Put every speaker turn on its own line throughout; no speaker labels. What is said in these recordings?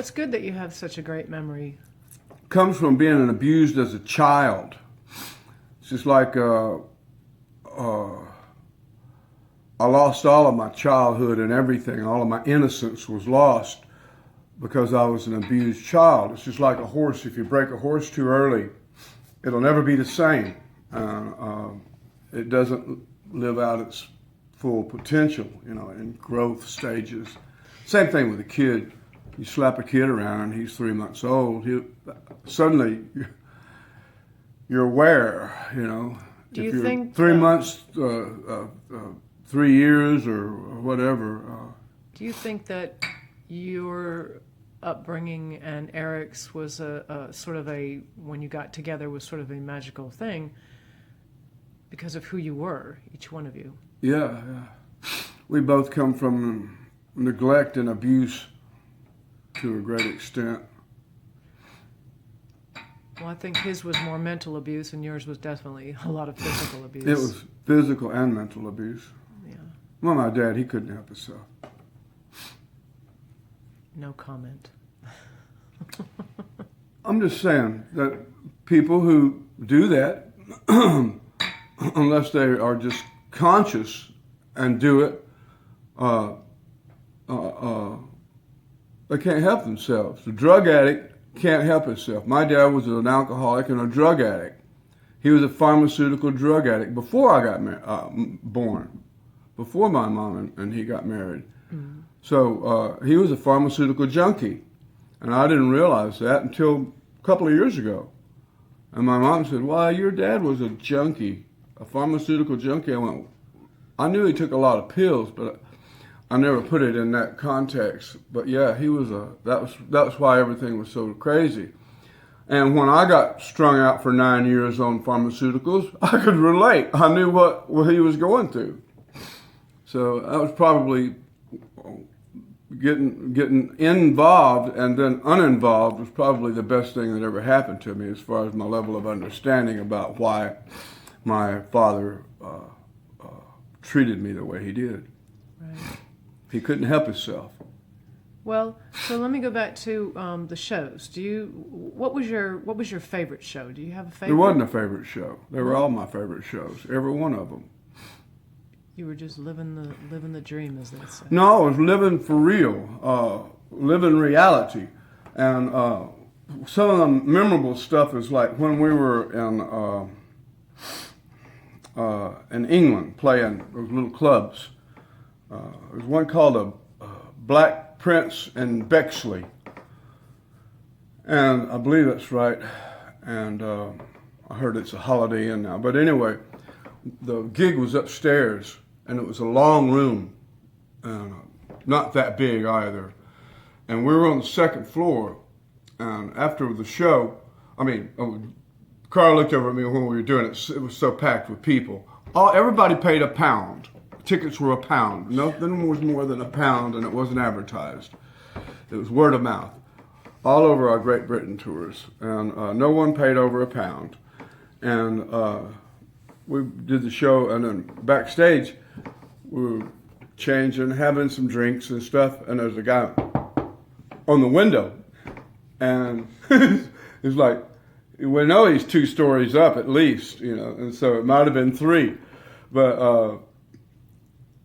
it's good that you have such a great memory.
Comes from being abused as a child. It's just like I lost all of my childhood and everything. All of my innocence was lost because I was an abused child. It's just like a horse. If you break a horse too early, it'll never be the same. It doesn't live out its full potential, in growth stages. Same thing with a kid. You slap a kid around and he's 3 months old. Suddenly you're aware,
Do
if
you
you're
think
3 months, 3 years or whatever.
Do you think that your upbringing and Eric's was a sort of when you got together, was sort of a magical thing because of who you were, each one of you?
Yeah. We both come from neglect and abuse to a great extent.
Well, I think his was more mental abuse and yours was definitely a lot of physical abuse.
It was physical and mental abuse.
Yeah.
Well, my dad, he couldn't help himself.
No comment.
I'm just saying that people who do that, unless they are just conscious and do it, they can't help themselves. The drug addict can't help himself. My dad was an alcoholic and a drug addict. He was a pharmaceutical drug addict before I got born, before my mom and he got married. Mm-hmm. So he was a pharmaceutical junkie, and I didn't realize that until a couple of years ago. And my mom said, "Why, your dad was a junkie, a pharmaceutical junkie." I went, I knew he took a lot of pills, but I never put it in that context. But yeah, he was that was why everything was so crazy. And when I got strung out for 9 years on pharmaceuticals, I could relate. I knew what he was going through. So that was probably getting involved and then uninvolved was probably the best thing that ever happened to me as far as my level of understanding about why my father treated me the way he did.
Right.
He couldn't help himself.
Well, so let me go back to the shows. What was your favorite show? Do you have a favorite?
There wasn't a favorite show. They were all my favorite shows, every one of them.
You were just living the dream, as they say.
No, I was living for real, living reality. And some of the memorable stuff is like when we were in England playing those little clubs. There was one called a Black Prince in Bexley, and I believe that's right. And I heard it's a Holiday Inn now. But anyway, the gig was upstairs, and it was a long room, and not that big either. And we were on the second floor, and after the show, Carl looked over at me when we were doing it. It was so packed with people. Everybody paid £1. Tickets were £1. Nothing was more than £1, and it wasn't advertised. It was word of mouth all over our Great Britain tours, and no one paid over £1. And we did the show, and then backstage we were changing, having some drinks and stuff, and there's a guy on the window, and it's like, we know he's 2 stories up at least, and so it might have been 3, but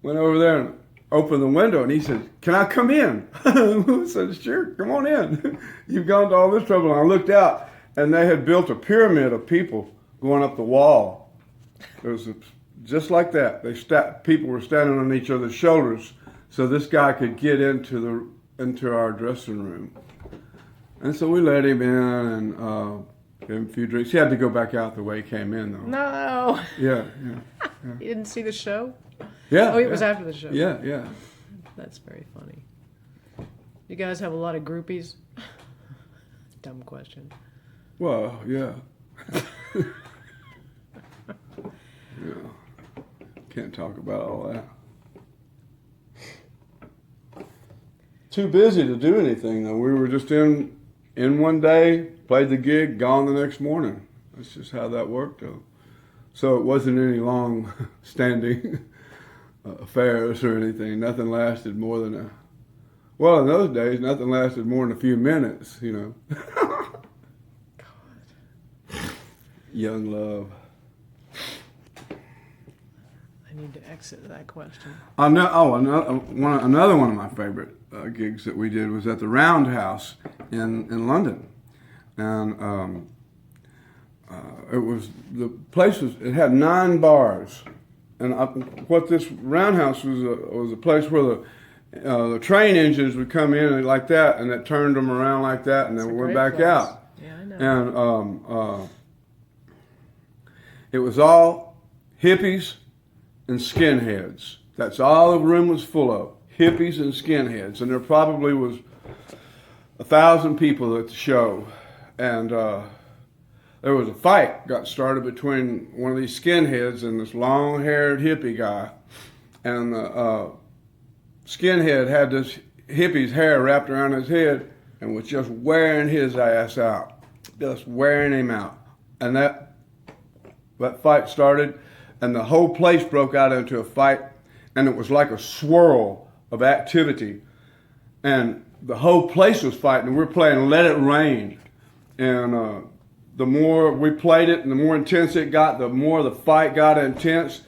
went over there and opened the window, and he said, "Can I come in?" I said, "Sure, come on in. You've gone to all this trouble." And I looked out, and they had built a pyramid of people going up the wall. It was just like that. People were standing on each other's shoulders, so this guy could get into our dressing room. And so we let him in and gave him a few drinks. He had to go back out the way he came in, though.
No.
Yeah.
You didn't see the show?
Yeah.
Oh, it was after the show.
Yeah.
That's very funny. You guys have a lot of groupies? Dumb question.
Well, yeah. Yeah. Can't talk about all that. Too busy to do anything, though. We were just in one day, played the gig, gone the next morning. That's just how that worked, though. So it wasn't any long-standing affairs or anything. Nothing lasted more than Well, in those days, nothing lasted more than a few minutes, you know. Young love.
I need to exit that question.
Another one of my favorite gigs that we did was at the Roundhouse in London, and it was it had 9 bars, and what this Roundhouse was a place where the train engines would come in like that, and it turned them around like that, and then went back out.
Yeah, I know.
And it was all hippies and skinheads. That's all the room was full of, hippies and skinheads. And there probably was 1,000 people at the show. And there was a fight got started between one of these skinheads and this long-haired hippie guy. And the skinhead had this hippie's hair wrapped around his head and was just wearing his ass out. Just wearing him out. And that fight started, and the whole place broke out into a fight, and it was like a swirl of activity. And the whole place was fighting, and we were playing Let It Rain. And the more we played it and the more intense it got, the more the fight got intense.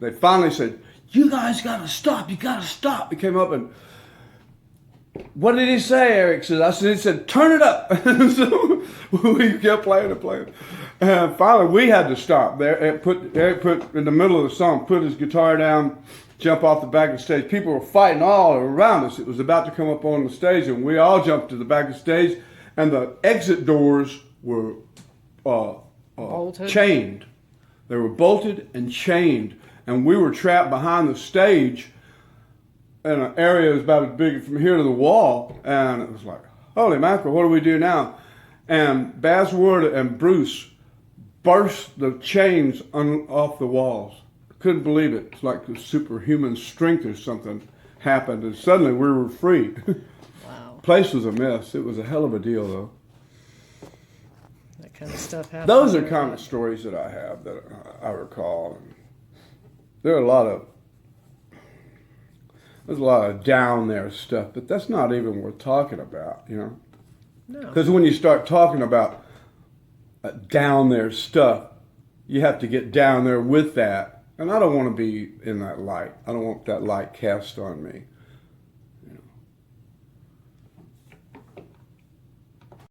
They finally said, "You guys gotta stop, you gotta stop." He came up and, "What did he say?" Eric said. He said, "Turn it up." So we kept playing and playing. And finally, we had to stop. Eric put in the middle of the song, put his guitar down, jump off the back of the stage. People were fighting all around us. It was about to come up on the stage, and we all jumped to the back of the stage, and the exit doors were chained. They were bolted and chained, and we were trapped behind the stage in an area that was about as big from here to the wall, and it was like, holy mackerel, what do we do now? And Bazwood and Bruce burst the chains off the walls. Couldn't believe it. It's like the superhuman strength or something happened, and suddenly we were free.
Wow.
Place was a mess. It was a hell of a deal, though.
That kind of stuff happens.
Those are kind of stories that I have that I recall. There are there's a lot of down there stuff, but that's not even worth talking about, you know?
No.
Because when you start talking about down there stuff, you have to get down there with that. And I don't want to be in that light. I don't want that light cast on me.